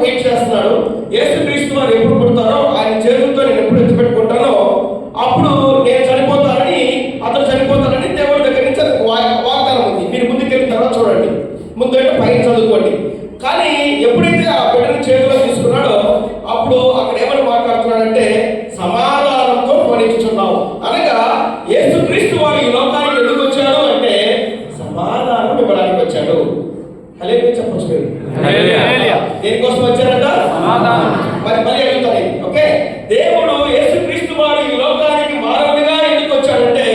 Wait చేస్తున్నాడు. యేసుక్రీస్తు వారు ఎప్పుడు పుడతారో ఆయన చేతులతో నేను ఎప్పుడు ఎత్తిపెట్టుకుంటానో అప్పుడు నేను చనిపోతానని, అతను చనిపోతానని దేవుడి దగ్గర నుంచి వాగ్దానం ఉంది. మీరు ముందుకు వెళ్ళిన తర్వాత చూడండి, ముందు అంటే పైన చదువుకోండి. కానీ ఎప్పుడైతే ఆ బిడ్డను చేతిలో తీసుకున్నాడో అప్పుడు అక్కడ ఏమని మాట్లాడుతున్నాడంటే సమాధానంతో పోనిచ్చుచున్నావు అనగా యేసుక్రీస్తు వారు ఈ లోకానికి ఎందుకు వచ్చాడు అంటే సమాధానం ఇవ్వడానికి వచ్చాడు. హల్లెలూయా చెప్పొచ్చు మీరు. దేనికోసం వచ్చారంట? మరి అడుగుతాను. ఓకే, దేవుడు యేసుక్రీస్తు వారు ఈ లోకానికి మానవుడిగా ఎందుకు వచ్చాడంటే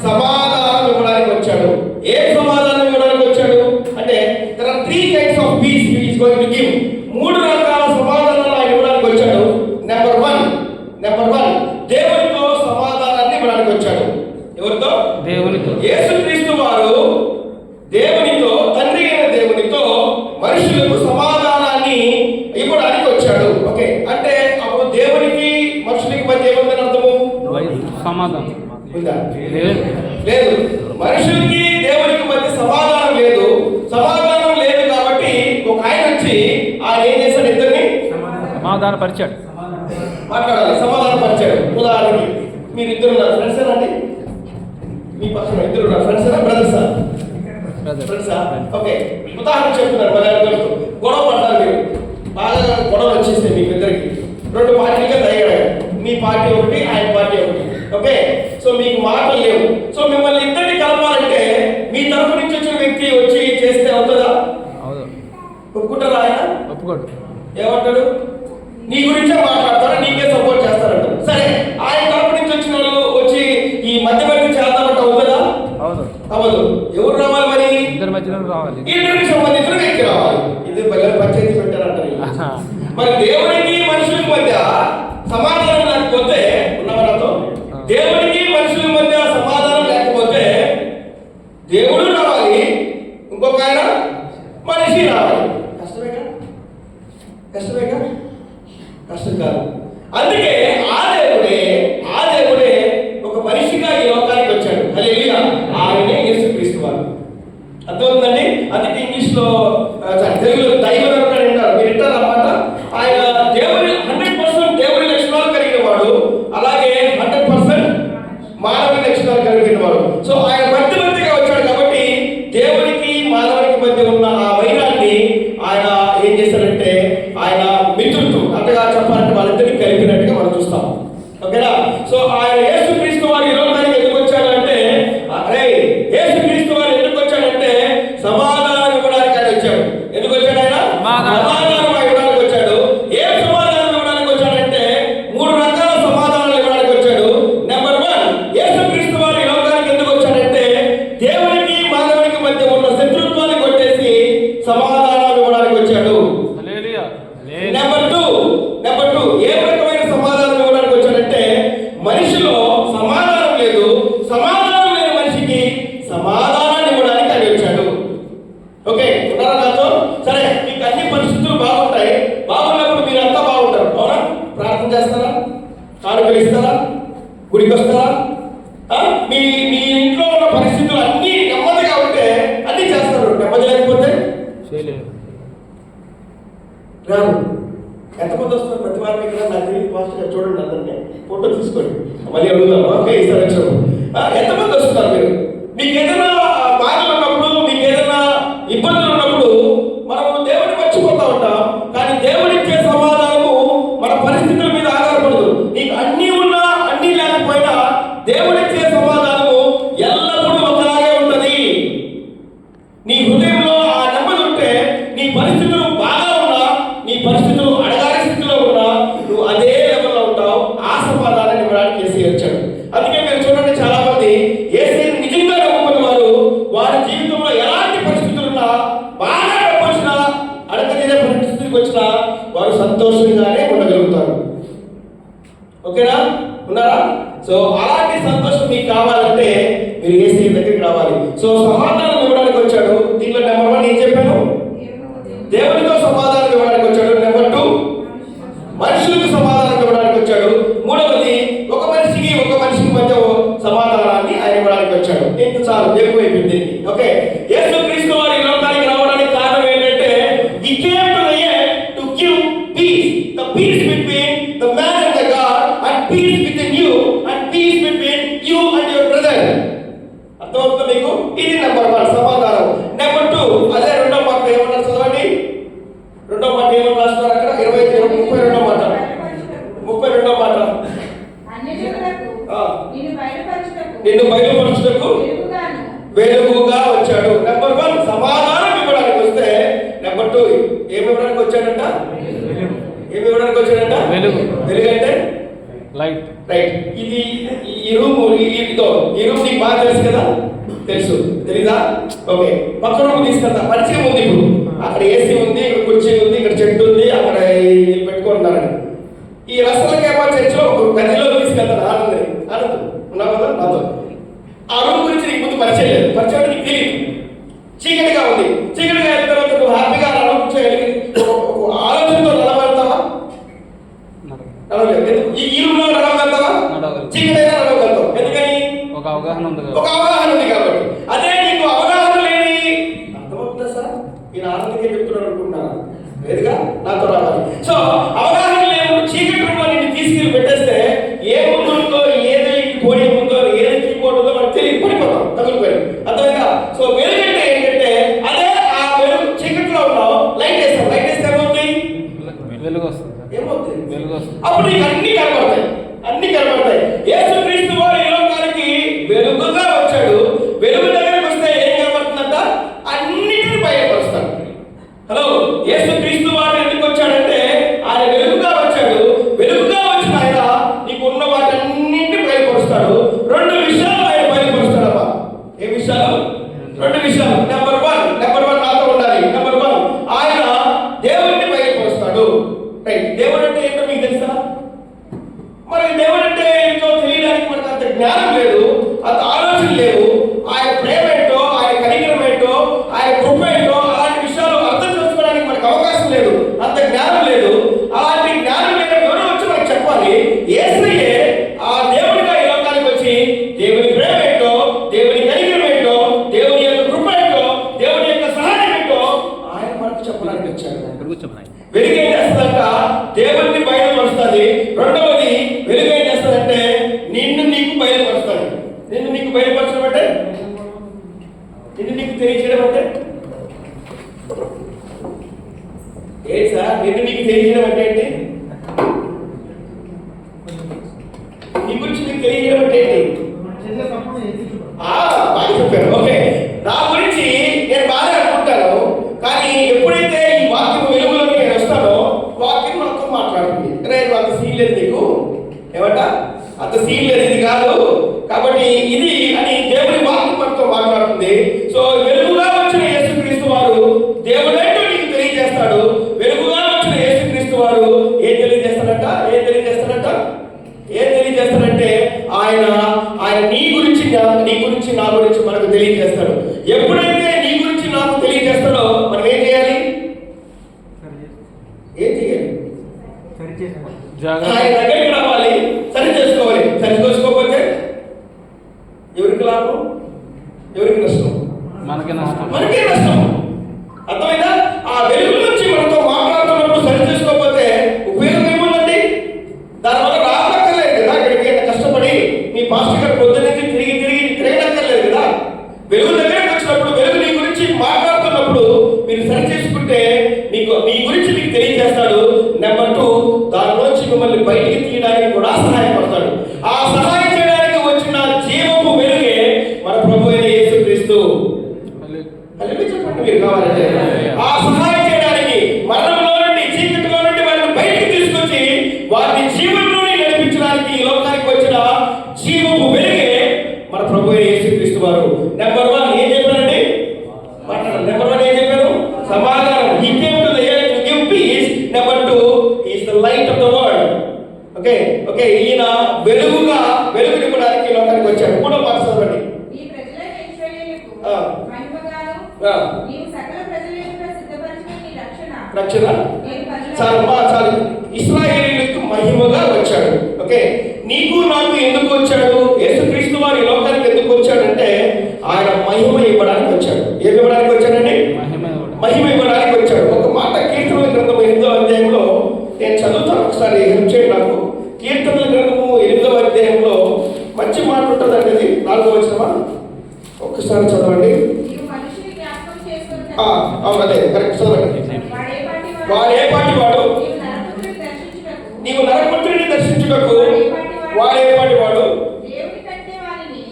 సమాధానం ఇవ్వడానికి వచ్చాడు. ఏ సమాధానం ఇవ్వడానికి వచ్చాడు అంటే there are 3 kinds of peace he is going to give. 3 రకాల సమాధానాలు ఆయన ఇవ్వడానికి వచ్చాడు. నెంబర్ 1 దేవునితో సమాధానాన్ని ఇవ్వడానికి వచ్చాడు. ఎవరితో? దేవునితో. యేసుక్రీస్తు వారు దేవునితో, తండ్రి అయిన దేవునితో మనుషులకు సమాధానాన్ని ఇవ్వడానికి వచ్చాడు. ఓకే, అంటే అప్పుడు దేవునికి మనుషులకి మధ్య ఏముందని అర్థము? సమాధానం ఉందా? లేదు. మనుషులకి దేవునికి మధ్య సమాధానం లేదు. సమాధానం లేదు కాబట్టి ఒక ఆయన వచ్చి ఆయన ఏం చేశాడు? ఇద్దరిని సమాధాన పరిచాడు. మాట్లాడాలి, సమాధానం పరిచాడు. ఉదాహరణకి మీరు ఇద్దరు ఉన్నారు, ఫ్రెండ్స్ అండి. మీ పక్కన ఇద్దరు ఉన్నారు, ఫ్రెండ్స్ బ్రదర్సా? ఫ్రెండ్సా? ఓకే, ఉదాహరణ చెప్తున్నారు. గొడవ పడ్డారు, మీరు బాగా గొడవ వచ్చేస్తాయి మీకు ఇద్దరికి. 2 పార్టీలుగా తయారయ్యారు. మీ పార్టీ ఒకటి, ఆయన పార్టీ ఒకటి. ఓకే, సో మీకు మాటలు లేవు. సో మిమ్మల్ని ఇద్దరిని కలపాలంటే మీ తరఫు నుంచి వచ్చిన వ్యక్తి వచ్చి చేస్తే అవుతుందా? ఒప్పుకుంటారా? ఆయన ఒప్పుకోడు. ఏమంటాడు? నీ గురించే మాట్లాడతాడు, నీకే సపోర్ట్ చేస్తారంట. సరే, ఆయన తరఫు నుంచి వచ్చిన వాళ్ళు వచ్చి ఈ మధ్యవర్తి చేద్దామంటే అవుతుందా? అవ్వదు. ఎవరు రావాలి మరి? ఇద్దరి మధ్యలో రావాలి. ఇద్దరికి సంబంధించిన వ్యక్తి రావాలి. ఇద్దరు పిల్లలు పంచాయతీ పెట్టారంటారు. మరి దేవునికి మనుషులకి మధ్య సమాధానం లేకపోతే ఉన్నవారితో దేవునికి మనుషుల మధ్య సమాధానం లేకపోతే దేవుడు రావాలి, ఇంకొక ఆయన మనిషి రావాలి. కష్టమేగా? కష్టం కాదు. అందుకే ఆ దేవుడే ఒక మనిషిగా ఈ లోకానికి వచ్చాడు. హల్లెలూయా. ఆయనే యేసుక్రీస్తు వారు. అర్థమవుతుందండి? అందుకే ఇంగ్లీష్లో తెలుగులో దైవం అంటారు. మీరు వింటారు అన్నమాట. ఆయన దేవుడి 100% దేవుడి లక్షణాలు కలిగిన వాడు, అలాగే 100% మానవ లక్షణాలు కలిగిన వాడు. సో ఆయన మధ్యవర్తిగా వచ్చాడు కాబట్టి దేవునికి మానవునికి మధ్య ఉన్న ఆ వైరాన్ని ఆయన ఏం చేశాడంటే ఆయన మిత్రుత్వం, అంతగా చెప్పాలంటే వాళ్ళిద్దరిని కలిపినట్టుగా మనం చూస్తాం. ఓకేనా? సో ఆయన యేసుక్రీస్తు వారు ఈ లోకానికి ఎందుకు వచ్చాడు అంటే యేసుక్రీస్తు వారు ఎందుకు వచ్చాడంటే సమాధానం ఇవ్వడానికి ఆయన వచ్చాడు. ఎందుకు వచ్చాడు? ఆయన సమాధానం ఇవ్వడానికి వచ్చాడు. ఏ సమాధానం ఇవ్వడానికి వచ్చాడంటే 3 రకాల సమాధానాలు ఇవ్వడానికి వచ్చాడు. నెంబర్ 1, యేసుక్రీస్తు వారు ఈ లోకానికి ఎందుకు వచ్చాడంటే దేవునికి మానవునికి మధ్య ఉన్న శత్రుత్వాన్ని కొట్టేసి సమాధానం ఇవ్వడానికి వచ్చాడు. నెంబర్ 2 ఏ రకమైన సమాధానం ఇవ్వడానికి వచ్చాడంటే మనిషిలో సమాధానం లేదు, సమాధానం లేని మనిషికి సమాధానాన్ని ఇవ్వడానికి ఆయన వచ్చాడు. ఓకే, ఉన్నారా నాతో? సరే, మీకు అన్ని పరిస్థితులు బాగుంటాయి. బాగున్నప్పుడు మీరు అంతా బాగుంటారు. అవునా? ప్రార్థన చేస్తారా? కానుకలు ఇస్తారా? గుడికి వస్తారా? మీ ఇంట్లో ఉన్న పరిస్థితులు అన్ని నెమ్మదిగా ఉంటే అన్ని చేస్తారు. నెమ్మది లేకపోతే రాదు. ఎంతమంది వస్తారు ప్రతి వారం ఇక్కడ? నాకు పాస్ట్గా చూడండి, అందరినీ ఫోటో తీసుకోండి, మళ్ళీ అడుగుదాం. ఓకే, ఈసారి వచ్చాము. ఎంతమంది వస్తున్నారు మీరు? మీకు ఏదైనా బాధలు ఉన్నప్పుడు, మీకు ఏదైనా ఇబ్బందులు ఉన్నప్పుడు మనము దేవుడిని మర్చిపోతా ఉంటాం. కానీ దేవుడిచ్చే సమాధానము మన పరిస్థితుల మీద ఆధారపడదు. నీకు అన్నీ ఉన్నా అన్నీ లేకపోయినా దేవుడిచ్చే సమాధానము ఎల్లప్పుడూ ఒకలాగే ఉంటుంది. నీ హృదయంలో ఆ నెమ్మది ఉంటే నీ పరిస్థితులు బాగా ఉన్నా, నీ పరిస్థితులు అడగాలి స్థితిలో ఉన్నా నువ్వు అదే లెవెల్లో ఉంటావు. ఆ సమాధానాన్ని ఇవ్వడానికి యేసే వచ్చాడు. అందుకే మీరు చూడండి, చాలా మంది యేసేని నిజంగా నమ్ముకున్న వారు వారి జీవితంలో ఎలాంటి పరిస్థితులు ఉన్నా, బాగా డబ్బు వచ్చినా, అడగదినే పరిస్థితికి వచ్చినా వారు సంతోషంగానే ఉండగలుగుతారు. ఓకేనా? ఉన్నారా? సో అలాంటి సంతోషం మీకు కావాలంటే మీరు యేసే దగ్గరికి రావాలి. సో సమాధానం ఇవ్వడానికి వచ్చాడు. దీంట్లో నెంబర్ 1 ఏం చెప్పాను? దేవునితో సమాధానం ఇవ్వడానికి వచ్చాడు. నెంబర్ 2, మనుషులకు సమాధానం ఇవ్వడానికి వచ్చాడు. 3వది ఒక మనిషికి మధ్య సమాధానాన్ని ఆయన ఇవ్వడానికి వచ్చాడు. ఇంత చాలు, ఎక్కువైపోయింది. ఓకే, యేసుక్రీస్తు వారి లోకానికి రావడానికి కారణం ఏంటంటే he came to the earth to give peace between the man and the God, and peace within you, and peace between you and your brother. అర్థమవుతుందా మీకు? ఇది నెంబర్ 1 సమాధానం. నెంబర్ 2 అదే రెండో మాట ఏమన్నారు చదవండి. రెండో మాట ఏమని రాస్తున్నారు అక్కడ? 32వ మాట. 32వ మాట. నిన్ను బయలుపరచుటకు వెలుగుగా వచ్చాడు. నెంబర్ 1 సమాధానం ఇవ్వడానికి వస్తే, నెంబర్ 2 ఏమి ఇవ్వడానికి వచ్చాడంట? ఏమి ఇవ్వడానికి వచ్చాడంట? వెలుగు. వెలుగు అంటే లైట్. రైట్. ఇది ఈ రూమ్ నీకు బాగా తెలుసు కదా? తెలుసు. తెలీదా? ఓకే. పక్క రూమ్ తీసుకెళ్తా. పరిచయం ఉంది. ఇప్పుడు అక్కడ ఏసీ ఉంది, ఇక్కడ కుర్చీ ఉంది, ఇక్కడ చెట్టు ఉంది, అక్కడ పెట్టుకుంటున్నారని. ఈ రసలకేమో చర్చిలో ఒక గదిలో తీసుకెళ్తాను. ఆనందం ఉన్నావు కదా నాతో. ఆ రూమ్ గురించి నీకు ముందు పరిచయం లేదు. పరిచయం నీకు తెలియదు. చీకటిగా ఉంది. చీకటిగా అయిన తర్వాత నువ్వు హ్యాపీగా ఆలోచనతో నడవగలుగుతావా? నడవలేదు. ఈ రూమ్లో నడవగలుగుతావా? చీకటైనా నడవగలుగుతావు. ఎందుకని? ఒక అవగాహన ఉంది కాబట్టి. అదే నీకు అవగాహన లేని అర్థమవుతుందా సార్? నేను ఆనందకే చెప్తున్నాను అనుకుంటున్నాను. లేదుగా, నాతో రావాలి. సో అవగాహన లేవు. చీకటి రూమ్లో నిన్ను తీసుకెళ్ళి పెట్టేస్తే ఏ ముందుందో, ఏది పోడియం ఉందో, ఏది కీబోర్డ్ ఉందో మనకు తెలియదు. పడిపోతాం, తగులుపోయి. అర్థమైందా? సో వెలుగంటే ఏంటంటే అదే ఆ వెలుగు. చీకటిలో ఉన్నావు, లైట్ వేస్తాం. లైట్ వేస్తే ఏమవుతుంది? వెలుగు వస్తుంది. ఏమవుతుంది? వెలుగు వస్తుంది. అప్పుడు నీకు అన్ని కనబడతాయి. యేసుక్రీస్తు వారు ఈ లోకానికి వెలుగుగా వచ్చాడు. వెలుగు దగ్గరికి వస్తే ఏం కనబడుతుందంట? అన్నిటిని బయటపరుస్తాడు. హలో, యేసుక్రీస్తు వారు ఎందుకు వచ్చాడంటే ఆయన వెలుగుగా వచ్చాడు. వెలుగుగా వచ్చిన ఆయన నీకు ఉన్న వాటన్నింటిని బయటపరుస్తాడు. 2 విషయాలు ఆయన బయటపరుస్తాడమ్మా. ఏ విషయాలు? 2 విషయాలు. నెంబర్ 1 నాతో ఉండాలి. నెంబర్ 1 ఆయన దేవుడిని బయటపరుస్తాడు. రైట్. దేవుడు అంటే ఏంటో మీకు తెలుసా? మరి దేవుడు అంటే ఏంటో తెలియడానికి మనకు అంత జ్ఞానం లేదు, అంత ఆలోచన లేవు. ఆయన ప్రేమ ఏంటో, ఆయన కనికరం ఏంటో, ఆయన కృప ఏంటో, అలాంటి విషయాలు అర్థం చేసుకోవడానికి మనకు అవకాశం లేదు, అంత జ్ఞానం లేదు. అలాంటి జ్ఞానం లేని ఎవరో వచ్చి మనకు చెప్పాలి. యేసయ్యే ఆ దేవుడిగా ఈ లోకానికి వచ్చి దేవుని ప్రేమ ఏంటో, దేవుని కనికరం ఏంటో, దేవుని యొక్క కృప ఏంటో, దేవుని యొక్క సహాయం ఏంటో ఆయన మనకు చెప్పడానికి వచ్చాడు. వెలుగు ఏం చేస్తుందంట? దేవుడిని బయలుపరుస్తుంది. రెండవది వెలుగు ఏం చేస్తుందంటే నిన్ను నీకు బయలుపరుస్తుంది. నిన్ను నీకు బయలుపరచడం అంటే, నిన్ను నీకు తెలియజేయడం అంటే ఏంటి సార్? నిన్ను నీకు తెలియజేయడం అంటే ఏంటి? నీ గురించి నీకు తెలియజేయడం అంటే ఏంటి? బాగా చెప్పారు. ఓకే, నా గురించి నేను బాగా అనుకుంటాను, కానీ ఎప్పుడైతే ఈ వాక్యం వెలుగులోకి నేను వస్తానో వాక్యం నాతో మాట్లాడుతుంది. రేపు అంత సీన్ లేదు నీకు, ఏమంట అంత సీన్ లేదు, ఇది కాదు కాబట్టి ఇది అని దేవుని వాక్యం మనతో మాట్లాడుతుంది. సో వెలుగుగా వచ్చిన యేసుక్రీస్తు వారు దేవుడేంటో నీకు తెలియజేస్తాడు. వెలుగుగా వచ్చిన యేసుక్రీస్తు వారు ఏం తెలియజేస్తాడంటే ఆయన నీ గురించి నా గురించి మనకు తెలియజేస్తాడు. ఎప్పుడైతే నీ గురించి నాకు తెలియజేస్తాడో మనం ఏం చేయాలి? ఆయన దగ్గరికి రావాలి, సరి చేసుకోవాలి. సరి చేసుకోకపోతే ఎవరికి లాభం? ఎవరికి నష్టం? మనకే నష్టం. అర్థమైందా? ఆ వెలుగు నుంచి మనతో మాట్లాడుతున్నప్పుడు సరి చేసుకోకపోతే ఉపయోగం ఏముందండి? దానివల్ల రాకక్కర్లేదు కదా ఇక్కడికి. కష్టపడి మీ పాస్టర్ గారు పొద్దున్న నుంచి తిరగనక్కర్లేదు కదా. వెలుగు దగ్గరికి వచ్చినప్పుడు, వెలుగు నీ గురించి మాట్లాడుతున్నప్పుడు మీరు సరి చేసుకుంటే మీ గురించి మీకు తెలియజేస్తాడు. నెంబర్ 2 దానిలోంచి మిమ్మల్ని బయటికి తీయడానికి కూడా సహాయపడతాడు. ఆ సహాయం చేయడానికి వచ్చిన జీవపు వెలుగే మన ప్రభు అయిన యేసుక్రీస్తు. చెప్పండి మీరు కావాలంటే. ఆ సహాయం చేయడానికి, మరణంలో నుండి, చీకటిలో నుండి వారిని బయటికి తీసుకొచ్చి వారిని జీవంలోని నడిపించడానికి ఈ లోకానికి వచ్చిన జీవపు వెలుగే మన ప్రభు అయిన యేసుక్రీస్తు వారు. నెంబర్ 1 ఏం చెప్పారండి? నెంబర్ 1 ఏం చెప్పారు? సమాధానం. He came to the earth to give peace. Number 2 is the light of the world. Okay ఈయన వెలుగునివ్వడానికి ఈ లోకానికి వచ్చాడు. 3వ మాట చదవండి. ఈ ప్రజలైన ఇశ్రాయేలుకు మహిమగాను నీవు సకల ప్రజల యొక్క సిద్ధపరచిన నీ రక్షణ చాలు. ఇశ్రాయేలీయులకు మహిమగా వచ్చాడు. ఓకే, నీకు నాకు ఎందుకు వచ్చాడు? యేసుక్రీస్తు వారు ఈ లోకానికి ఎందుకు వచ్చాడంటే ఆయన మహిమ ఇవ్వడానికి వచ్చాడు. ఏమి ఇవ్వడానికి వచ్చాడండి? మహిమ ఇవ్వడానికి వచ్చాడు. ఒక మాట కీర్తనల గ్రంథం 8వ అధ్యాయంలో నేను చదువుతాను, వాడు ఏ పాటి వాడు? నీవు నరపుత్రుని నీవు నరపుత్రుని దర్శించుటకు దర్శించుటకు వాడు ఏ పాటి వాడు? దేవుని కంటే వారిని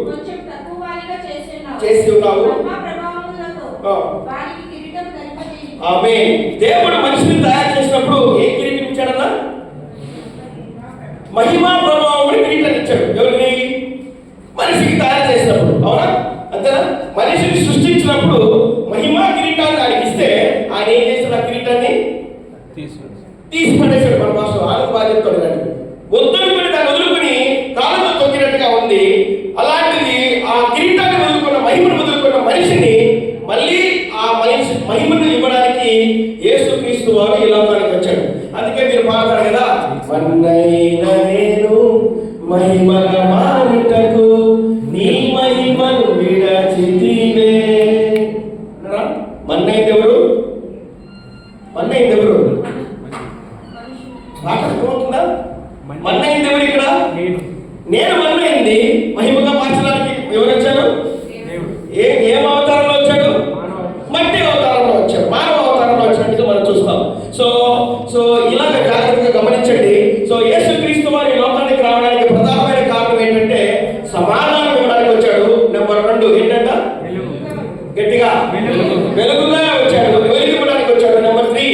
కొంచెం తక్కువ వారిగా చేసి ఉన్నావు. మహిమా ప్రభావములతో వారికి కిరీటం ధరింపజేయుము. ఆమేన్. దేవుడు మనిషిని తయారు చేసినప్పుడు ఏ కిరీటం ఇచ్చాడన్నా? మహిమా ప్రభావముని కిరీటం ఇచ్చాడు. ఎవరిని? మనిషికి తయారు చేసినప్పుడు. అవునా? అంతేనా? మనిషిని సృష్టించినప్పుడు మహిమా కిరీటాన్ని ఆయనకి ఇస్తే ఆయన ఏం చేశాడు? ఆ కిరీటాన్ని తీసి పడేశాడు. మన భాషలో ఆయన బాగా చెప్తాడు కానీ వదులుకుని దాన్ని వదులుకుని కాళ్ళతో తొక్కినట్టుగా ఉంది. అలాంటిది ఆ కిరీటాన్ని వదులుకున్న, మహిమను వదులుకున్న మనిషిని మళ్ళీ ఆ మనిషి మహిమను ఇవ్వడానికి యేసుక్రీస్తు వారు ఈ లోకానికి వచ్చాడు. అందుకే మీరు పాడతారు కదా, మన్నైన నేను మహిమగా మారుటకు నీ మహిమను విడచితివే. మన్నైంది ఎవరు? మన్నైంది ఎవరు? మాట అర్థమవుతుందా? మన్నైంది ఎవరు ఇక్కడ? నేను మన్నైంది. మహిమగా మార్చడానికి ఎవరు వచ్చారు? ఏం అవతారంలో వచ్చాడు? మట్టి అవతారంలో వచ్చాడు, మానవ అవతారంలో వచ్చినట్టుగా మనం చూస్తాం. సో సో ఇలాగ జాగ్రత్తగా గమనించండి. సో యేసుక్రీస్తు వారి లోకానికి రావడానికి ప్రధానమైన కారణం ఏంటంటే సమాధానం ఇవ్వడానికి వచ్చాడు. నెంబర్ 2 ఏంటంట? గట్టిగా వెలుగుగా వచ్చాడు, వెలుగు ఇవ్వడానికి వచ్చాడు. నెంబర్ 3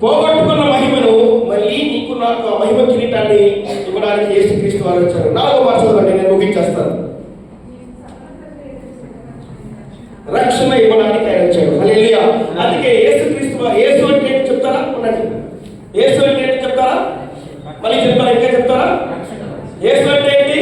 పోగొట్టుకున్న మహిమను మళ్ళీ నీకు నాకు ఆ మహిమ కిరీటాన్ని ఇవ్వడానికి యేసుక్రీస్తు వారు వచ్చారు. 4వ వర్షంలో నేను ముగించేస్తాను. రక్షణ ఇవ్వడానికి ఆయన వచ్చాడు. హల్లెలూయా. అందుకే యేసుక్రీస్తు యేసు అంటే ఏంటి చెప్తారా? ఉండండి. యేసు అంటే ఏంటి చెప్తారా? మళ్ళీ చెప్తారా? ఇంకా చెప్తారా? యేసు అంటే ఏంటి?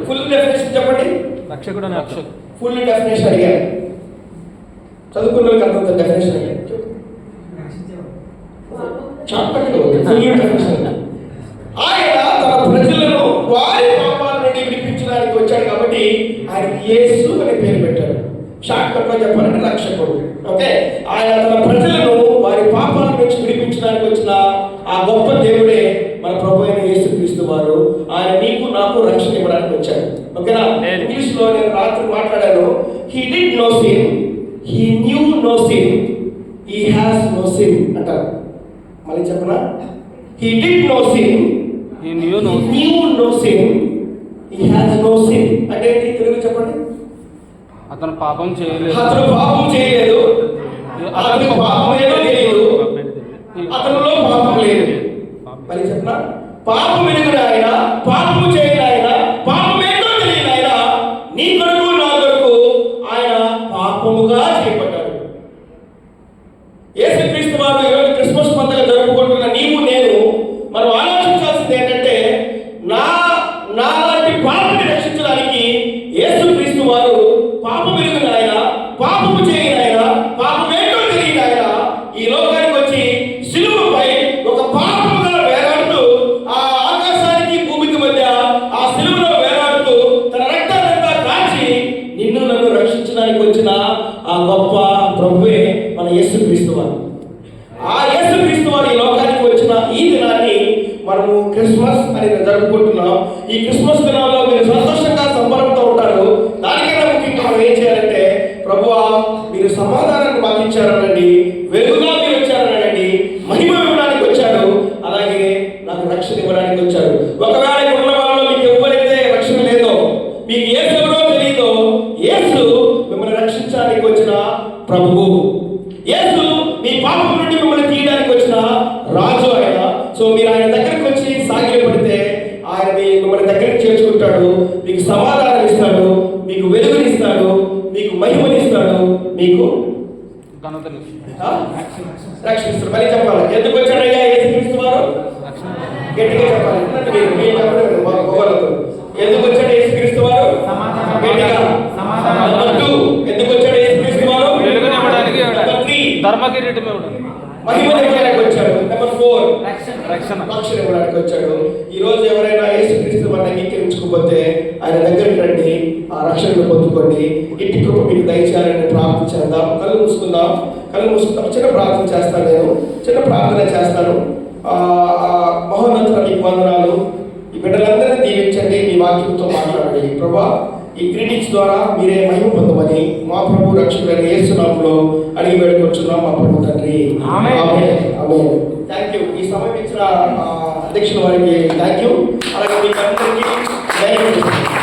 ఫుల్ డెఫినేషన్ చెప్పండి. ఫుల్ డెఫినేషన్ అడిగారు. చదువుకున్న వాళ్ళకి అర్థం డెఫినేషన్ అడిగారు. ఆయన తన ప్రజలను వారి పాపాల నుండి విడిపించడానికి వచ్చాడు కాబట్టి ఆయనకి యేసు అనే పేరు పెట్టాడు. షార్ట్ కట్ లో చెప్పాలంటే రక్షకుడు. ఓకే, ఆయన తన ప్రజలను వారి పాపాల నుంచి విడిపించడానికి వచ్చిన ఆ గొప్ప దేవుడే మన ప్రభు అయిన యేసుక్రీస్తు వారు. ఆయన నీకు నాకు రక్షణ ఇవ్వడానికి వచ్చాడు. ఓకేనా? ఇంగ్లీష్ లో నేను రాత్రి మాట్లాడాను. He did no sin, he knew no sin, he has no sin అంటారు. మళ్ళీ చెప్పనా? He did no sin, he knew no sin, he has no sin అంటే ఏంటి? తెలుగు చెప్పండి. అతను పాపం చేయలేదు, అతను పాపం చేయలేదు, అతనికి పాపం ఏదో తెలియదు, అతనిలో పాపం లేదు. మళ్ళీ చెప్పనా? పాపం ఎరుగున ఆయన, పాపము చేయని ఆయన, పాపం ఏదో తెలియని ఆయన నీ కొరకు నా కొరకు ఆయన పాపముగా చేయబడ్డాడు. యేసుక్రీస్తు వారు ఈరోజు క్రిస్మస్ పండుగ జరుపుకుంటున్న నీవు నేను మనం ఆలోచించాల్సింది ఏంటంటే నాలాంటి పాపని రక్షించడానికి యేసుక్రీస్తు వారు పాపం ఎరుగున ఆయన, పాపము చేయని ఆయన, పాపం ఏంటో తెలియని ఆయన ఈ లోకానికి వచ్చి సిలువపై ఒక పాపముగా వేలాడుతూ ఆ ఆకాశానికి భూమికి మధ్య ఆ సిలువలో వేలాడుతూ తన రక్తాన్నంతా కాచి నిన్ను నన్ను రక్షించడానికి వచ్చిన ఆ గొప్ప ప్రభువే మన యేసుక్రీస్తు వారు. ఆ యేసుక్రీస్తు వారు ఈ లోకానికి వచ్చిన ఈ దినాన్ని మనము క్రిస్మస్ అని జరుపుకుంటున్నాం. ఈ క్రిస్మస్ దినాల్లో మీరు సంతోషంగా సంబరంతో ఉంటారు. దానికన్నా ముఖ్యంగా మనం ఏం చేయాలంటే, ప్రభువా మీరు సమాధానాన్ని మాకు ఇచ్చారనండి, వెలుగుగా మీరు వచ్చారనండి, మహిమ ఇవ్వడానికి వచ్చారు, అలాగే నాకు రక్షణ ఇవ్వడానికి వచ్చారు. ఒకవేళ ఇక్కడ ఉన్న వాళ్ళలో మీకు ఎవరైతే రక్షణ లేదో, మీకు యేసు ఎవరో తెలియదో, యేసు మిమ్మల్ని రక్షించడానికి వచ్చిన ప్రభువు. యేసు మీ పాపం నుండి మిమ్మల్ని తీయడానికి వచ్చిన రాజు ఆయన. సో మీరు ఆయన దగ్గరికి వచ్చి సాగిలపడితే ఆయన మిమ్మల్ని దగ్గరికి చేర్చుకుంటాడు, మీకు సమాధానం ఇస్తాడు, మీకు వెలుగునిస్తాడు, మీకు మహిమనిస్తాడు, మీకు రక్షిస్తాడు. మళ్ళీ చెప్పాలి, ఎందుకు వచ్చాడయ్యా యేసుక్రీస్తు వారు? గట్టిగా చెప్పాలి. ఎందుకు వచ్చాడు యేసుక్రీస్తు వారు? గట్టిగా. ఎందుకు వచ్చాడు యేసుక్రీస్తు వారు? ధర్మ కిరీటం ఇవ్వడానికి, మహిమ ఇవ్వడానికి వచ్చాడు. నెంబర్ 4 రక్షణ ఇవ్వడానికి వచ్చాడు. ఈ రోజు ఎవరైనా యేసుక్రీస్తు వారిని అంగీకరించకపోతే ఆయన దగ్గరికి రండి, ఆ రక్షణను పొందుకోండి. ఇంటి కృప మీకు దయచేయాలని ప్రార్థన చేద్దాం. కళ్ళు మూసుకుందాం. చిన్న ప్రార్థన చేస్తాను. నేను చిన్న ప్రార్థన చేస్తాను. మహోన్నతుల మీకు వందనాలు. ఈ బిడ్డలందరినీ దీవించండి, మీ వాక్యంతో మాట్లాడండి. ప్రభువా ఈ గ్రీటింగ్స్ ద్వారా మీరే మహిమ పొందమని మా ప్రభు రక్షకుడైన యేసు నామములో అడిగి వేడుకొచ్చున్నాం మా ప్రభు తండ్రి. ఆమేన్. ఆమేన్. Thank you. ఈ సమయం ఇచ్చిన అధ్యక్షుల వారికి థ్యాంక్ యూ. అలాగే మీకు అందరికీ ధన్యవాదాలు.